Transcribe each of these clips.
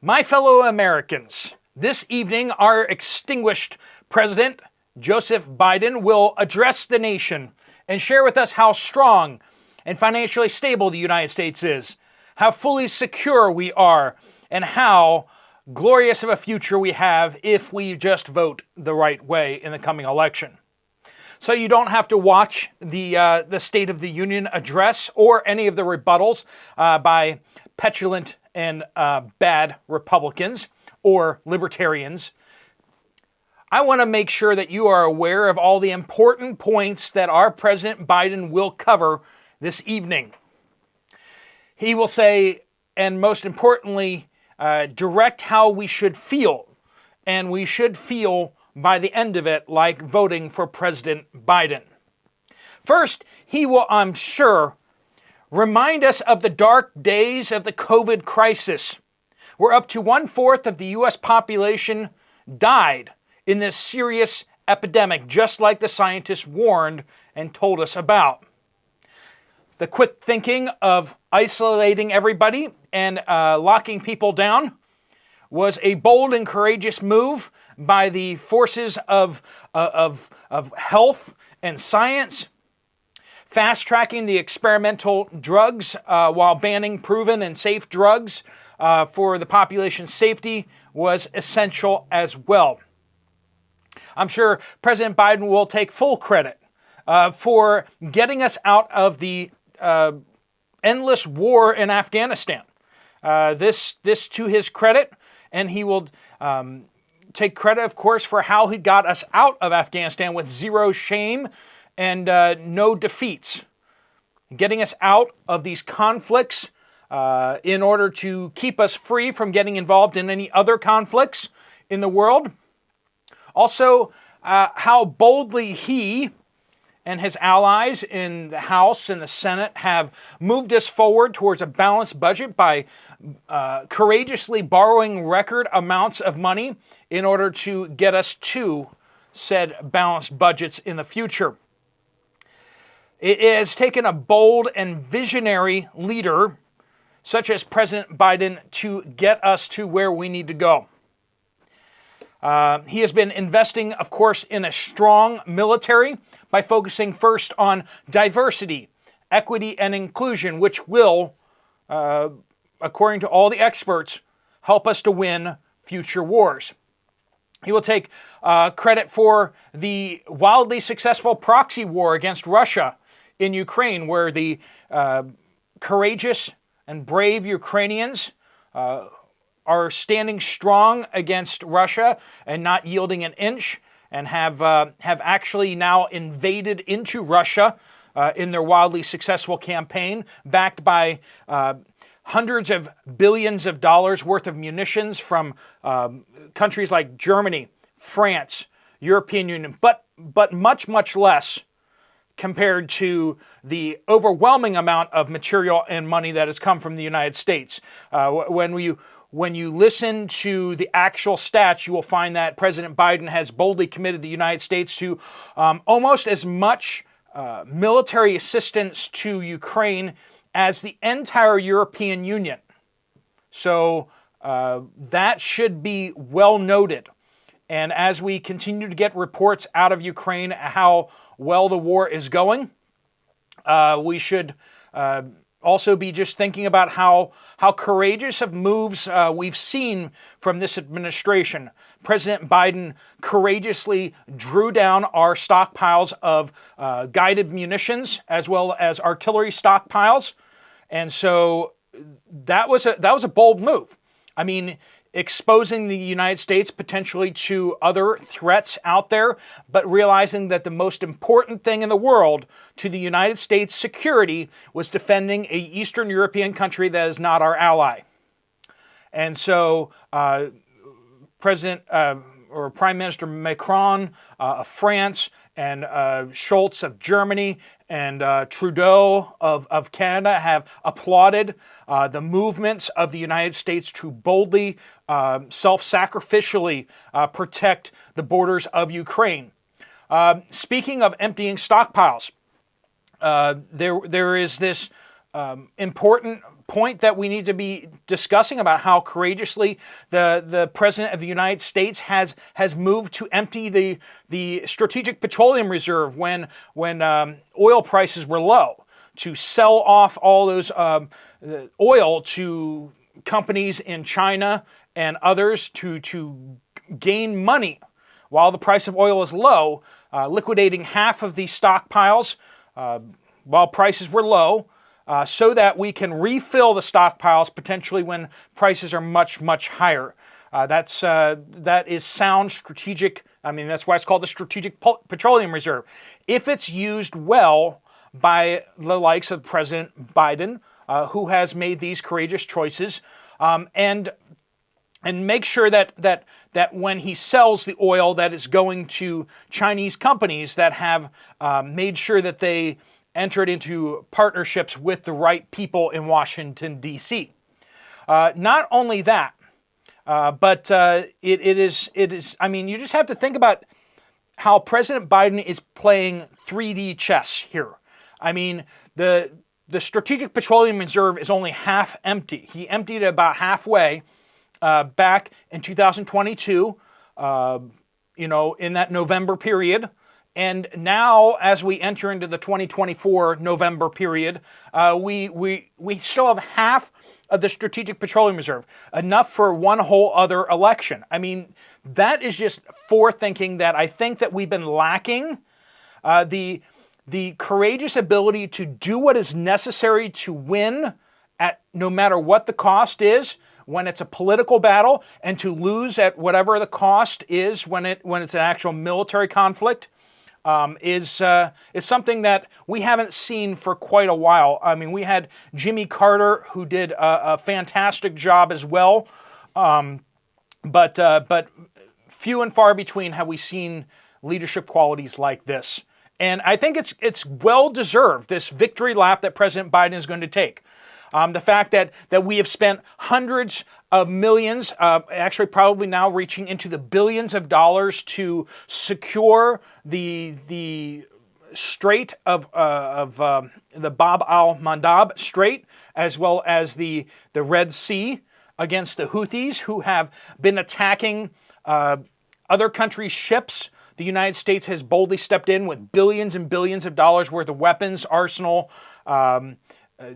My fellow Americans, this evening our extinguished President Joseph Biden will address the nation and share with us how strong and financially stable the United States is, how fully secure we are, and how glorious of a future we have if we just vote the right way in the coming election. So you don't have to watch the State of the Union address or any of the rebuttals by petulant and bad Republicans or libertarians. I want to make sure that you are aware of all the important points that our President Biden will cover this evening. He will say, and most importantly, direct how we should feel. And we should feel by the end of it like voting for President Biden. First, he will, I'm sure, remind us of the dark days of the COVID crisis, where up to 1/4 of the U.S. population died in this serious epidemic, just like the scientists warned and told us about. The quick thinking of isolating everybody and locking people down was a bold and courageous move by the forces of health and science. Fast-tracking the experimental drugs while banning proven and safe drugs for the population's safety was essential as well. I'm sure President Biden will take full credit for getting us out of the endless war in Afghanistan. This to his credit, and he will take credit, of course, for how he got us out of Afghanistan with zero shame and no defeats. Getting us out of these conflicts in order to keep us free from getting involved in any other conflicts in the world. Also, how boldly he and his allies in the House and the Senate have moved us forward towards a balanced budget by courageously borrowing record amounts of money in order to get us to said balanced budgets in the future. It has taken a bold and visionary leader, such as President Biden, to get us to where we need to go. He has been investing, of course, in a strong military by focusing first on diversity, equity, and inclusion, which will, according to all the experts, help us to win future wars. He will take credit for the wildly successful proxy war against Russia in Ukraine, where the courageous and brave Ukrainians are standing strong against Russia and not yielding an inch, and have actually now invaded into Russia in their wildly successful campaign, backed by hundreds of billions of dollars worth of munitions from countries like Germany, France, European Union, but much, much less compared to the overwhelming amount of material and money that has come from the United States. When you listen to the actual stats, you will find that President Biden has boldly committed the United States to almost as much military assistance to Ukraine as the entire European Union. So that should be well noted. And as we continue to get reports out of Ukraine how well the war is going, we should also be just thinking about how courageous of moves we've seen from this administration. President Biden courageously drew down our stockpiles of guided munitions as well as artillery stockpiles, and so that was a bold move. I mean, exposing the United States potentially to other threats out there, but realizing that the most important thing in the world to the United States' security was defending an Eastern European country that is not our ally. And so Prime Minister Macron of France and Scholz of Germany and Trudeau of Canada have applauded the movements of the United States to boldly, self-sacrificially protect the borders of Ukraine. Speaking of emptying stockpiles, there is this important point that we need to be discussing about how courageously the President of the United States has moved to empty the Strategic Petroleum Reserve when oil prices were low, to sell off all those oil to companies in China and others to gain money while the price of oil is low, liquidating half of these stockpiles while prices were low, so that we can refill the stockpiles potentially when prices are much, much higher. That is sound strategic. I mean, that's why it's called the Strategic Petroleum Reserve. If it's used well by the likes of President Biden, who has made these courageous choices, and make sure that when he sells the oil, that is going to Chinese companies that have made sure that they entered into partnerships with the right people in Washington, D.C. Not only that, but it is. I mean, you just have to think about how President Biden is playing 3D chess here. I mean, the Strategic Petroleum Reserve is only half empty. He emptied it about halfway back in 2022, in that November period. And now, as we enter into the 2024 November period, we still have half of the Strategic Petroleum Reserve, enough for one whole other election. I mean, that is just forethinking that I think that we've been lacking. The courageous ability to do what is necessary to win at no matter what the cost is when it's a political battle, and to lose at whatever the cost is when it's an actual military conflict, is something that we haven't seen for quite a while. I mean, we had Jimmy Carter, who did a fantastic job as well, but few and far between have we seen leadership qualities like this. And I think it's well deserved, this victory lap that President Biden is going to take. The fact that we have spent hundreds of millions, actually probably now reaching into the billions of dollars to secure the Strait of the Bab al-Mandab Strait, as well as the Red Sea, against the Houthis, who have been attacking other countries' ships. The United States has boldly stepped in with billions and billions of dollars worth of weapons arsenal. The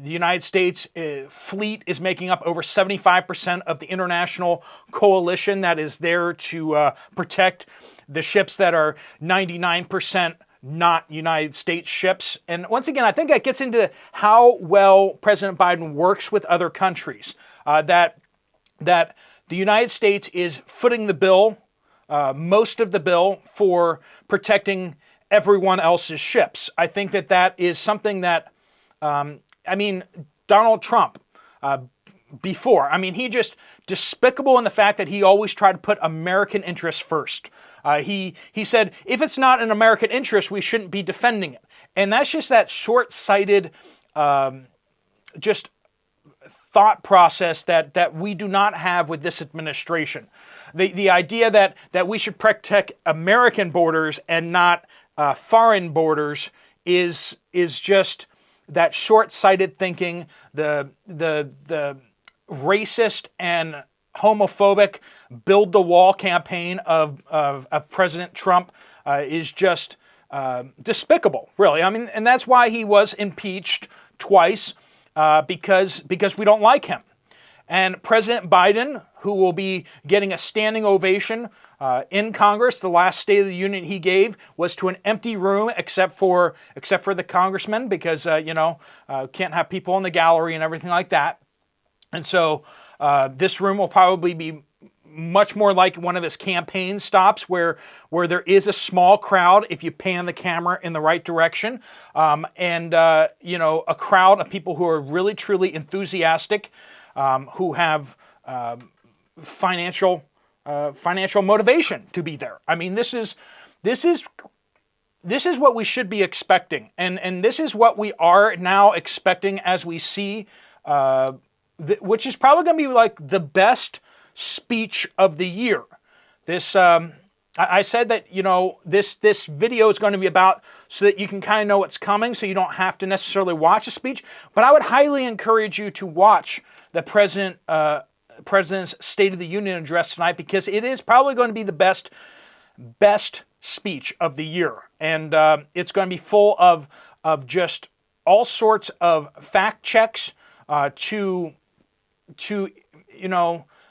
United States fleet is making up over 75% of the international coalition that is there to protect the ships that are 99% not United States ships. And once again, I think that gets into how well President Biden works with other countries. That the United States is footing the bill, most of the bill, for protecting everyone else's ships. I think that is something that, Donald Trump, before, he just despicable in the fact that he always tried to put American interests first. He said, if it's not an American interest, we shouldn't be defending it. And that's just that short-sighted, just thought process that we do not have with this administration. The idea that we should protect American borders and not foreign borders is just that short-sighted thinking. The racist and homophobic build the wall campaign of President Trump is just despicable, really. And that's why he was impeached twice, because we don't like him. And President Biden, who will be getting a standing ovation in Congress, the last State of the Union he gave was to an empty room except for the congressmen, because can't have people in the gallery and everything like that. And so this room will probably be much more like one of his campaign stops, where there is a small crowd if you pan the camera in the right direction, and a crowd of people who are really truly enthusiastic, who have financial motivation to be there. This is what we should be expecting, and this is what we are now expecting as we see, which is probably going to be like the best speech of the year. This I said that, this video is going to be about so that you can kind of know what's coming, so you don't have to necessarily watch a speech. But I would highly encourage you to watch the President's State of the Union address tonight, because it is probably going to be the best speech of the year. And it's going to be full of just all sorts of fact checks to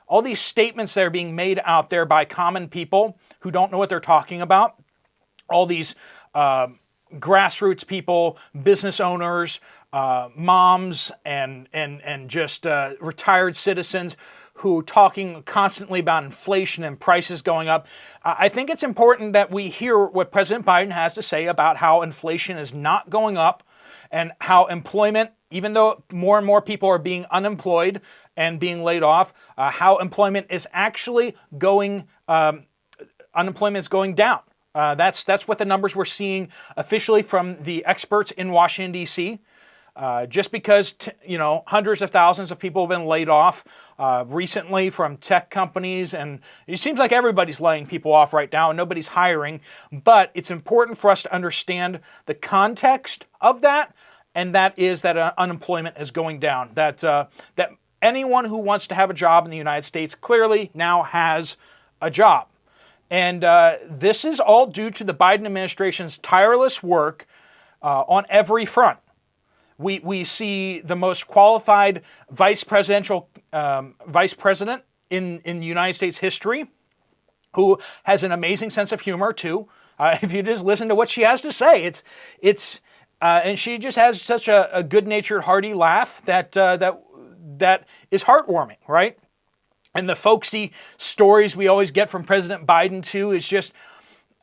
all these statements that are being made out there by common people who don't know what they're talking about. All these grassroots people, business owners, moms, and just retired citizens who are talking constantly about inflation and prices going up. I think it's important that we hear what President Biden has to say about how inflation is not going up, and how employment, even though more and more people are being unemployed and being laid off, how employment is actually unemployment is going down. That's what the numbers we're seeing officially from the experts in Washington, D.C. Just because, hundreds of thousands of people have been laid off recently from tech companies, and it seems like everybody's laying people off right now and nobody's hiring. But it's important for us to understand the context of that, and that is that unemployment is going down. That anyone who wants to have a job in the United States clearly now has a job. And this is all due to the Biden administration's tireless work on every front. We see the most qualified vice president in United States history, who has an amazing sense of humor too. If you just listen to what she has to say, and she just has such a good-natured, hearty laugh that is heartwarming, right? And the folksy stories we always get from President Biden too is just,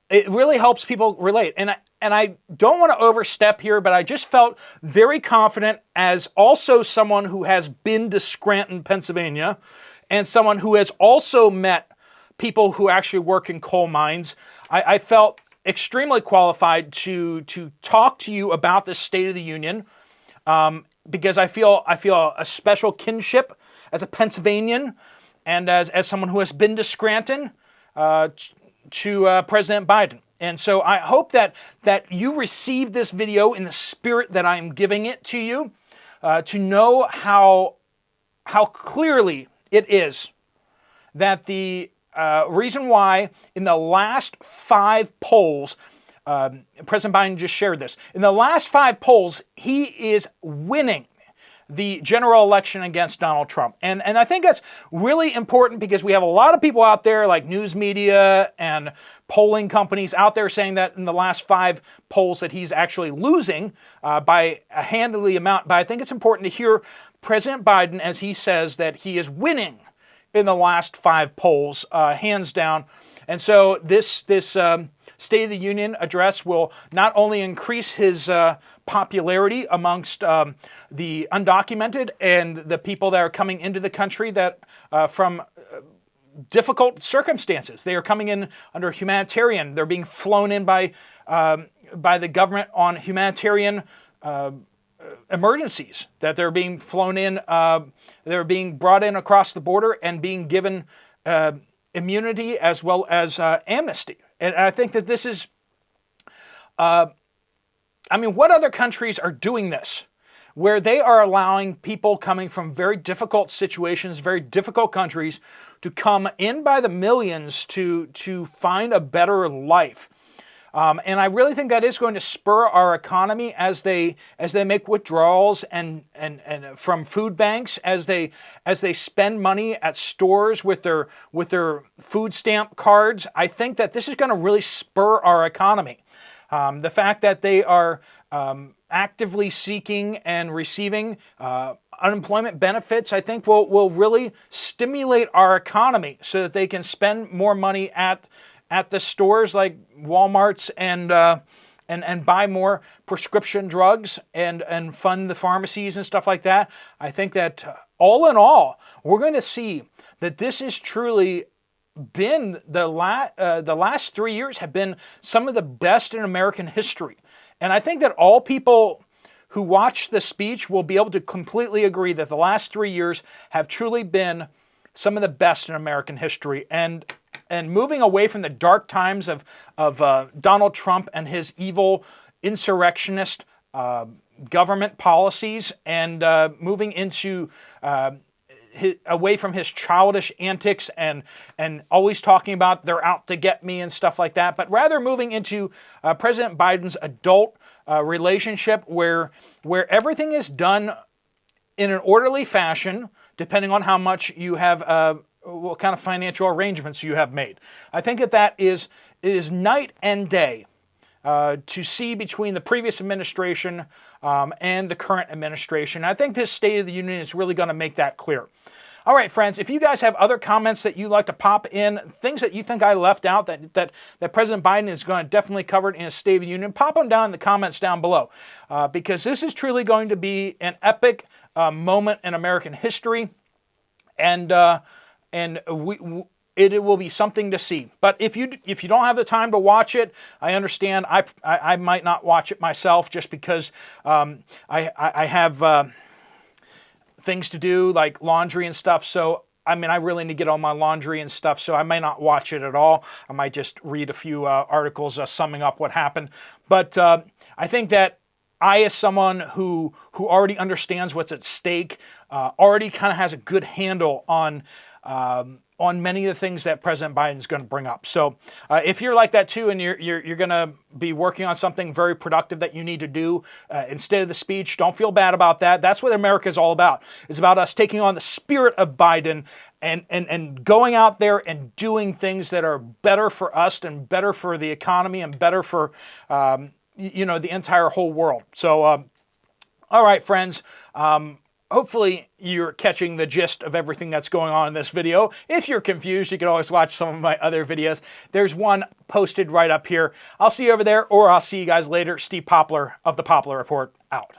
it really helps people relate. And I don't want to overstep here, but I just felt very confident, as also someone who has been to Scranton, Pennsylvania, and someone who has also met people who actually work in coal mines. I felt extremely qualified to talk to you about this State of the Union, because I feel a special kinship as a Pennsylvanian, and as someone who has been to Scranton, to President Biden. And so I hope that you receive this video in the spirit that I'm giving it to you, to know how clearly it is that the reason why in the last 5 polls, President Biden just shared this, in the last 5 polls, he is winning the general election against Donald Trump. And I think that's really important, because we have a lot of people out there, like news media and polling companies out there, saying that in the last 5 polls that he's actually losing by a handily amount. But I think it's important to hear President Biden as he says that he is winning in the last 5 polls, hands down. And so this State of the Union address will not only increase his popularity amongst the undocumented and the people that are coming into the country that from difficult circumstances. They are coming in under humanitarian. They're being flown in by the government on humanitarian emergencies. That they're being flown in. They're being brought in across the border and being given immunity as well as amnesty. And I think that this is, what other countries are doing this? Where they are allowing people coming from very difficult situations, very difficult countries, to come in by the millions to find a better life. And I really think that is going to spur our economy as they make withdrawals and from food banks, as they spend money at stores with their food stamp cards. I think that this is going to really spur our economy. The fact that they are actively seeking and receiving unemployment benefits, I think will really stimulate our economy so that they can spend more money at the stores like Walmart's and buy more prescription drugs and fund the pharmacies and stuff like that. I think that all in all, we're going to see that this is truly been the last 3 years have been some of the best in American history. And I think that all people who watch the speech will be able to completely agree that the last 3 years have truly been some of the best in American history. And and moving away from the dark times of Donald Trump and his evil insurrectionist government policies, and moving into away from his childish antics and always talking about they're out to get me and stuff like that, but rather moving into President Biden's adult relationship where everything is done in an orderly fashion, depending on how much you have, what kind of financial arrangements you have made. I think that it is night and day to see between the previous administration and the current administration. I think this State of the Union is really going to make that clear. All right, friends, if you guys have other comments that you'd like to pop in, things that you think I left out that President Biden is going to definitely cover in his State of the Union, pop them down in the comments down below, because this is truly going to be an epic moment in American history, and it will be something to see. But if you don't have the time to watch it, I understand. I might not watch it myself just because I have things to do like laundry and stuff. So I mean, I really need to get all my laundry and stuff, so I may not watch it at all. I might just read a few articles summing up what happened. But I think that I, as someone who already understands what's at stake, already kind of has a good handle on many of the things that President Biden is going to bring up. So if you're like that too, and you're going to be working on something very productive that you need to do instead of the speech, don't feel bad about that. That's what America is all about. It's about us taking on the spirit of Biden and going out there and doing things that are better for us and better for the economy and better for the entire whole world. So all right, friends. Hopefully you're catching the gist of everything that's going on in this video. If you're confused, you can always watch some of my other videos. There's one posted right up here. I'll see you over there, or I'll see you guys later. Steve Poplar of the Poplar Report, out.